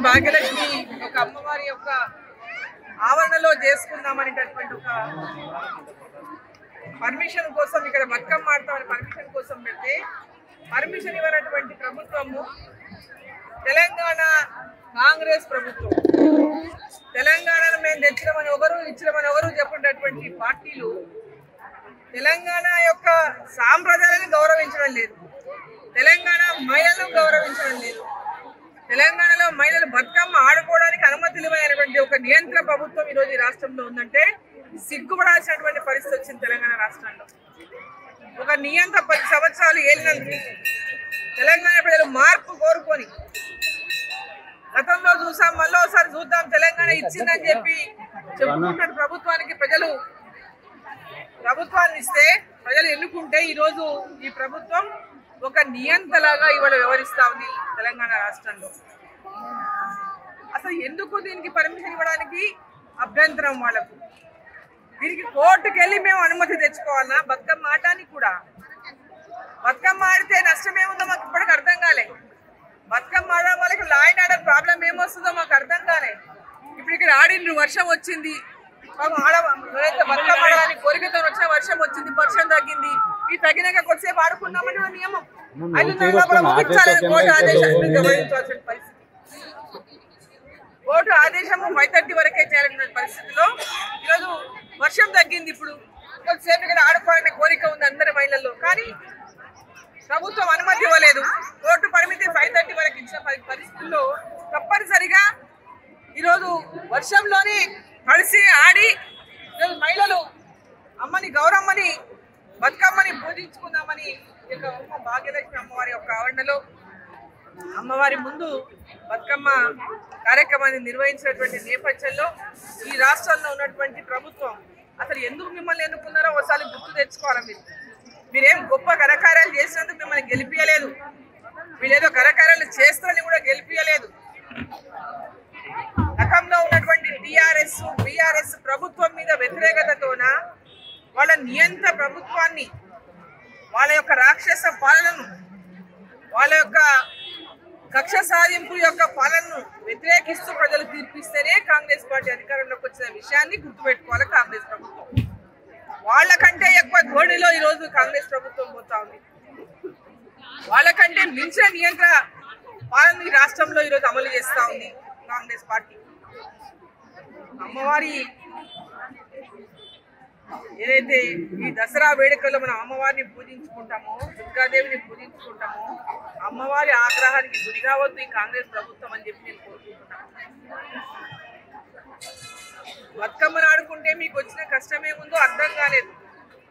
భాగ్యలక్ష్మి ఒక అమ్మవారి యొక్క ఆవరణలో చేసుకుందామనేటటువంటి ఒక పర్మిషన్ కోసం ఇక్కడ బతుకమ్మ ఆడతామని పర్మిషన్ కోసం పెడితే పర్మిషన్ ఇవ్వనటువంటి ప్రభుత్వము తెలంగాణ కాంగ్రెస్ ప్రభుత్వం. తెలంగాణను మేము తెచ్చినామని ఒకరు ఇచ్చినామని ఒకరు చెప్పినటువంటి పార్టీలు తెలంగాణ యొక్క సాంప్రదాయాలను గౌరవించడం లేదు, తెలంగాణ మహిళలను గౌరవించడం లేదు, తెలంగాణలో మహిళలు బతుకమ్మ ఆడుకోవడానికి అనుమతులు ఇవ్వనటువంటి ఒక నియంత్రణ ప్రభుత్వం ఈరోజు ఈ రాష్ట్రంలో ఉందంటే సిగ్గుపడాల్సినటువంటి పరిస్థితి వచ్చింది. తెలంగాణ రాష్ట్రంలో ఒక నియంత్రణ 10 సంవత్సరాలు ఏలినందుకు తెలంగాణ ప్రజలు మార్పు కోరుకొని గతంలో చూసాం, మళ్ళీ ఒకసారి చూద్దాం, తెలంగాణ ఇచ్చిందని చెప్పి చెప్పుకుంటున్న ప్రభుత్వానికి ప్రభుత్వాన్ని ఇస్తే ప్రజలు ఎన్నుకుంటే ఈరోజు ఈ ప్రభుత్వం ఒక నియంతలాగా ఇవాళ వ్యవహరిస్తా ఉంది తెలంగాణ రాష్ట్రంలో. అసలు ఎందుకు దీనికి పర్మిషన్ ఇవ్వడానికి అభ్యంతరం వాళ్ళకు? దీనికి కోర్టుకు వెళ్ళి మేము అనుమతి తెచ్చుకోవాలన్నా? బతుకమ్మ ఆడటానికి కూడా బతుకమ్మ ఆడితే నష్టం ఏముందో మాకు ఇప్పటికి అర్థం కాలే. బతుకమ్మ ఆడడం వాళ్ళకి లా అండ్ ఆర్డర్ ప్రాబ్లం ఏమొస్తుందో మాకు అర్థం కాలే. ఇప్పుడు ఇక్కడ ఆడిండ్రు, వర్షం వచ్చింది, బతుకమ్మ ఆడడానికి కోరికతో వచ్చిన వర్షం వచ్చింది, వర్షం తగ్గింది, ఈ తగినాక కొద్దిసేపు ఆడుకున్నామని నియమం 5 లోపల ముగించాలని కోర్టు ఆదేశాన్ని గమనించాల్సిన పరిస్థితి. కోర్టు ఆదేశము 5:30 వరకే చేయాలన్న పరిస్థితిలో ఈరోజు వర్షం తగ్గింది, ఇప్పుడు కొద్దిసేపు ఇక్కడ ఆడుకోవాలనే కోరిక ఉంది అందరి మహిళల్లో, కానీ ప్రభుత్వం అనుమతి ఇవ్వలేదు. కోర్టు పరిమితి 5:30 వరకు ఇచ్చిన పరిస్థితుల్లో తప్పనిసరిగా ఈరోజు వర్షంలోని కలిసి ఆడి ఈరోజు మహిళలు అమ్మని గౌరమ్మని బతుకమ్మని పూజించుకుందామని ఇక భాగ్యలక్ష్మి అమ్మవారి యొక్క ఆవరణలో అమ్మవారి ముందు బతుకమ్మ కార్యక్రమాన్ని నిర్వహించినటువంటి నేపథ్యంలో ఈ రాష్ట్రంలో ఉన్నటువంటి ప్రభుత్వం అసలు ఎందుకు మిమ్మల్ని ఎన్నుకున్నారో ఒకసారి గుర్తు తెచ్చుకోవాలి. మీరేం గొప్ప ఘనకార్యాలు చేసినందుకు మిమ్మల్ని గెలిపియలేదు, వీళ్ళేదో ఘనకార్యాలు చేస్తారని కూడా గెలిపియలేదు. గతంలో ఉన్నటువంటి టీఆర్ఎస్ బీఆర్ఎస్ ప్రభుత్వం మీద వ్యతిరేకతతోన వాళ్ళ నియంత్రణ ప్రభుత్వాన్ని, వాళ్ళ యొక్క రాక్షస పాలనను, వాళ్ళ యొక్క కక్ష సాధింపు యొక్క పాలనను వ్యతిరేకిస్తూ ప్రజలు తీర్పిస్తేనే కాంగ్రెస్ పార్టీ అధికారంలోకి వచ్చిన విషయాన్ని గుర్తుపెట్టుకోవాలి కాంగ్రెస్ ప్రభుత్వం. వాళ్ళకంటే ఎక్కువ ధోరణిలో ఈరోజు కాంగ్రెస్ ప్రభుత్వం పోతా ఉంది. వాళ్ళకంటే మించిన నియంత్రణ పాలన ఈ రాష్ట్రంలో ఈరోజు అమలు చేస్తూ ఉంది కాంగ్రెస్ పార్టీ. అమ్మవారి ఏదైతే ఈ దసరా వేడుకల్లో మనం అమ్మవారిని పూజించుకుంటామో, దుర్గాదేవిని పూజించుకుంటామో, అమ్మవారి ఆగ్రహానికి గురి కావద్దు ఈ కాంగ్రెస్ ప్రభుత్వం అని చెప్పి నేను కోరుకుంటున్నాను. బతుకమ్మను ఆడుకుంటే మీకు వచ్చిన కష్టమేముందో అర్థం కాలేదు.